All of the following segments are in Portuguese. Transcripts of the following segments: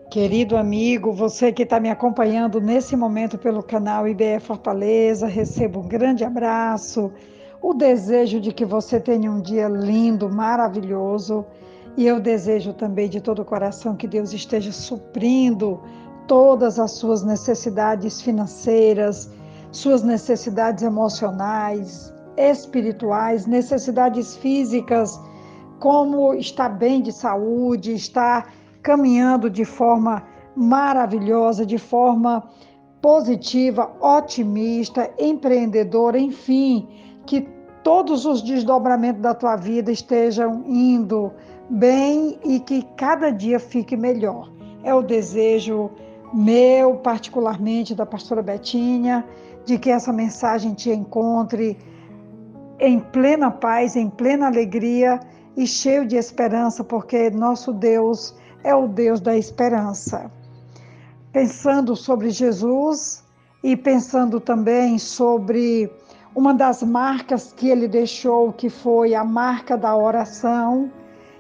Querido amigo, você que está me acompanhando nesse momento pelo canal IBE Fortaleza, receba um grande abraço, o desejo de que você tenha um dia lindo, maravilhoso, e eu desejo também de todo o coração que Deus esteja suprindo todas as suas necessidades financeiras, suas necessidades emocionais, espirituais, necessidades físicas, como estar bem de saúde, estar caminhando de forma maravilhosa, de forma positiva, otimista, empreendedora, enfim, que todos os desdobramentos da tua vida estejam indo bem e que cada dia fique melhor. É o desejo meu, particularmente da pastora Betinha, de que essa mensagem te encontre em plena paz, em plena alegria e cheio de esperança, porque nosso Deus é o Deus da esperança. Pensando sobre Jesus e pensando também sobre uma das marcas que ele deixou, que foi a marca da oração,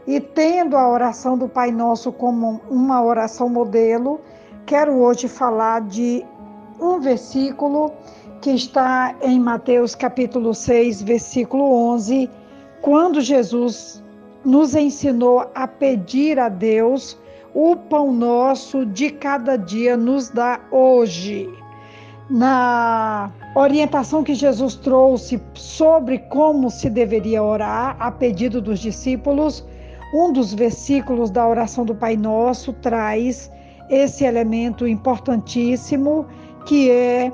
e tendo a oração do Pai Nosso como uma oração modelo, quero hoje falar de um versículo que está em Mateus capítulo 6, versículo 11, quando Jesus nos ensinou a pedir a Deus: o pão nosso de cada dia nos dá hoje. Na orientação que Jesus trouxe sobre como se deveria orar, a pedido dos discípulos, um dos versículos da oração do Pai Nosso traz esse elemento importantíssimo, que é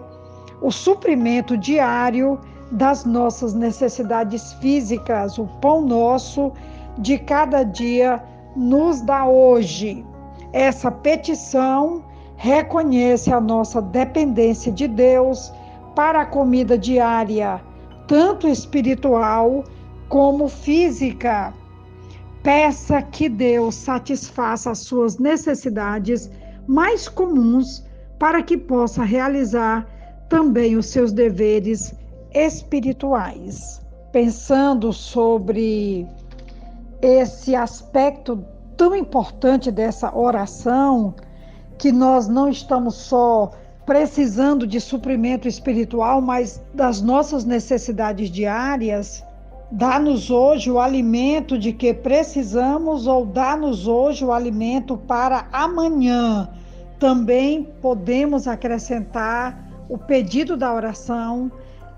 o suprimento diário das nossas necessidades físicas. O pão nosso de cada dia nos dá hoje. Essa petição reconhece a nossa dependência de Deus para a comida diária, tanto espiritual como física. Peça que Deus satisfaça as suas necessidades mais comuns para que possa realizar também os seus deveres espirituais. Pensando sobre esse aspecto tão importante dessa oração, que nós não estamos só precisando de suprimento espiritual, mas das nossas necessidades diárias. Dá-nos hoje o alimento de que precisamos, ou dá-nos hoje o alimento para amanhã. Também podemos acrescentar o pedido da oração,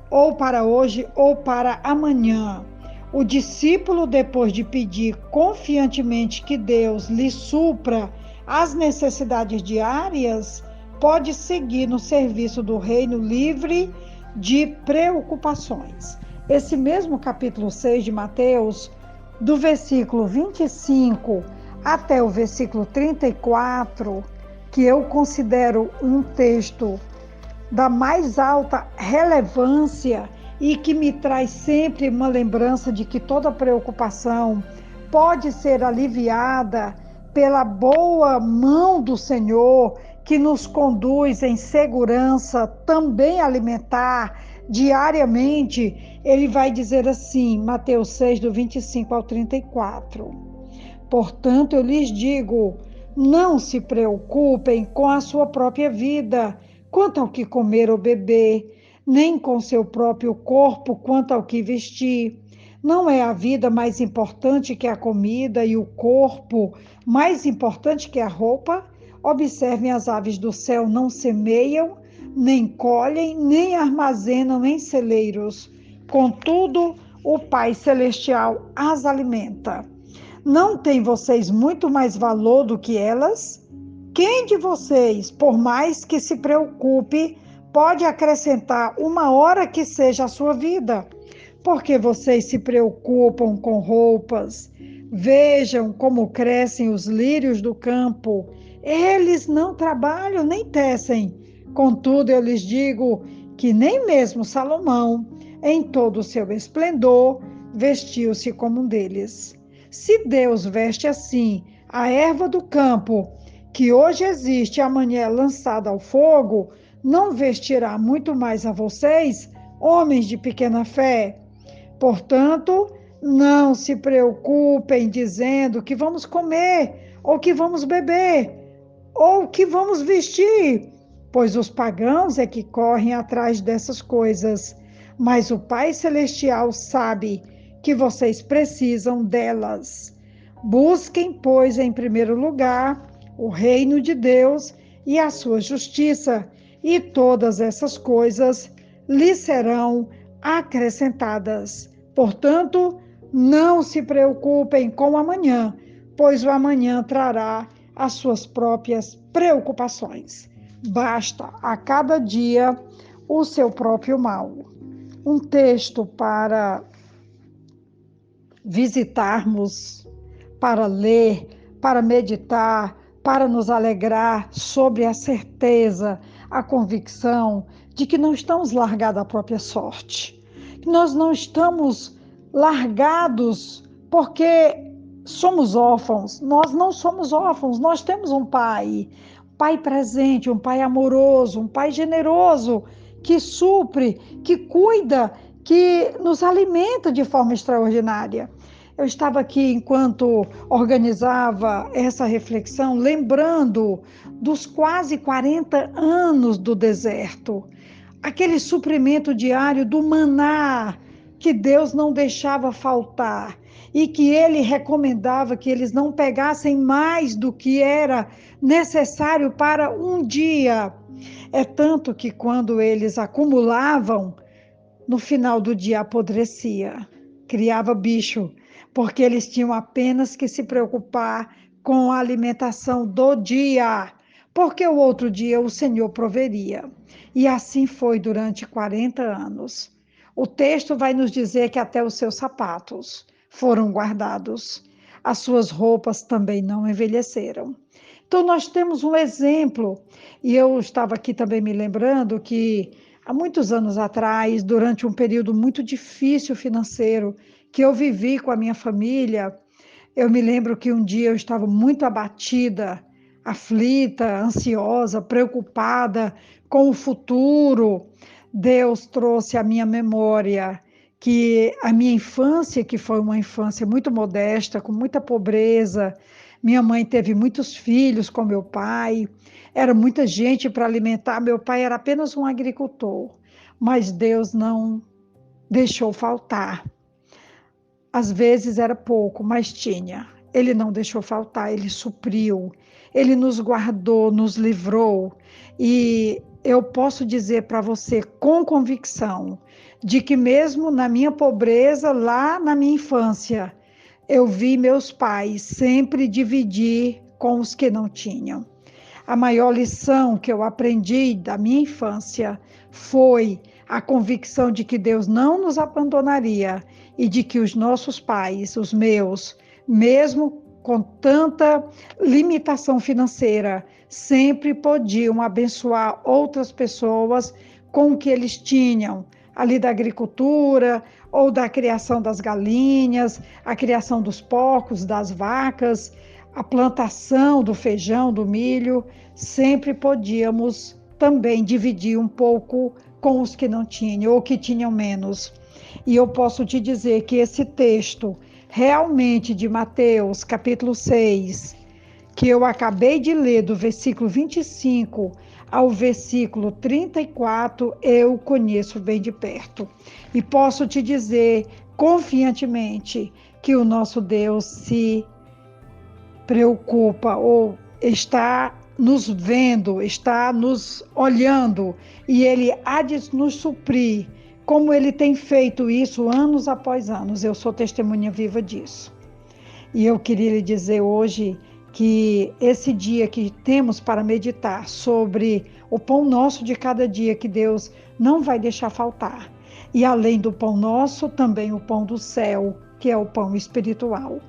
ou para hoje ou para amanhã. O discípulo, depois de pedir confiantemente que Deus lhe supra as necessidades diárias, pode seguir no serviço do reino livre de preocupações. Esse mesmo capítulo 6 de Mateus, do versículo 25 até o versículo 34, que eu considero um texto da mais alta relevância e que me traz sempre uma lembrança de que toda preocupação pode ser aliviada pela boa mão do Senhor, que nos conduz em segurança, também alimentar diariamente. Ele vai dizer assim, Mateus 6, do 25 ao 34. Portanto, eu lhes digo, não se preocupem com a sua própria vida, quanto ao que comer ou beber, nem com seu próprio corpo, quanto ao que vestir. Não é a vida mais importante que a comida e o corpo mais importante que a roupa? Observem as aves do céu, não semeiam, nem colhem, nem armazenam em celeiros. Contudo, o Pai Celestial as alimenta. Não têm vocês muito mais valor do que elas? Quem de vocês, por mais que se preocupe, pode acrescentar uma hora que seja a sua vida? Porque vocês se preocupam com roupas. Vejam como crescem os lírios do campo. Eles não trabalham nem tecem. Contudo, eu lhes digo que nem mesmo Salomão, em todo o seu esplendor, vestiu-se como um deles. Se Deus veste assim a erva do campo, que hoje existe e amanhã é lançada ao fogo, não vestirá muito mais a vocês, homens de pequena fé? Portanto, não se preocupem dizendo que vamos comer ou que vamos beber, Ou o que vamos vestir? Pois os pagãos é que correm atrás dessas coisas, mas o Pai Celestial sabe que vocês precisam delas. Busquem, pois, em primeiro lugar, o reino de Deus e a sua justiça, e todas essas coisas lhes serão acrescentadas. Portanto, não se preocupem com o amanhã, pois o amanhã trará as suas próprias preocupações. Basta a cada dia o seu próprio mal. Um texto para visitarmos, para ler, para meditar, para nos alegrar sobre a certeza, a convicção de que não estamos largados à própria sorte, que nós não estamos largados porque somos órfãos. Nós não somos órfãos, nós temos um pai presente, um pai amoroso, um pai generoso, que supre, que cuida, que nos alimenta de forma extraordinária. Eu estava aqui, enquanto organizava essa reflexão, lembrando dos quase 40 anos do deserto, aquele suprimento diário do maná que Deus não deixava faltar e que ele recomendava que eles não pegassem mais do que era necessário para um dia. É tanto que quando eles acumulavam, no final do dia apodrecia, criava bicho, porque eles tinham apenas que se preocupar com a alimentação do dia, porque o outro dia o Senhor proveria. E assim foi durante 40 anos. O texto vai nos dizer que até os seus sapatos foram guardados, as suas roupas também não envelheceram. Então, nós temos um exemplo, e eu estava aqui também me lembrando que há muitos anos atrás, durante um período muito difícil financeiro que eu vivi com a minha família, eu me lembro que um dia eu estava muito abatida, aflita, ansiosa, preocupada com o futuro. Deus trouxe à minha memória que a minha infância, que foi uma infância muito modesta, com muita pobreza, minha mãe teve muitos filhos com meu pai, era muita gente para alimentar. Meu pai era apenas um agricultor, mas Deus não deixou faltar. Às vezes era pouco, mas tinha. Ele não deixou faltar, ele supriu, ele nos guardou, nos livrou. E eu posso dizer para você com convicção de que mesmo na minha pobreza, lá na minha infância, eu vi meus pais sempre dividir com os que não tinham. A maior lição que eu aprendi da minha infância foi a convicção de que Deus não nos abandonaria e de que os nossos pais, os meus, mesmo com tanta limitação financeira, sempre podiam abençoar outras pessoas com o que eles tinham, ali da agricultura, ou da criação das galinhas, a criação dos porcos, das vacas, a plantação do feijão, do milho, sempre podíamos também dividir um pouco com os que não tinham ou que tinham menos. E eu posso te dizer que esse texto, realmente de Mateus, capítulo 6, que eu acabei de ler, do versículo 25 ao versículo 34, eu conheço bem de perto. E posso te dizer confiantemente que o nosso Deus se preocupa ou está nos vendo, está nos olhando, e Ele há de nos suprir, como Ele tem feito isso anos após anos. Eu sou testemunha viva disso. E eu queria lhe dizer hoje que esse dia que temos para meditar sobre o pão nosso de cada dia, que Deus não vai deixar faltar. E além do pão nosso, também o pão do céu, que é o pão espiritual.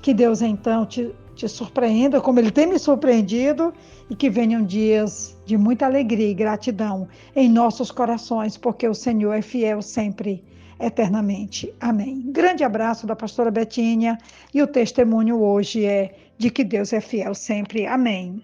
Que Deus então te surpreenda, como Ele tem me surpreendido, e que venham dias de muita alegria e gratidão em nossos corações, porque o Senhor é fiel sempre, eternamente. Amém. Grande abraço da pastora Betinha, e o testemunho hoje é de que Deus é fiel sempre. Amém.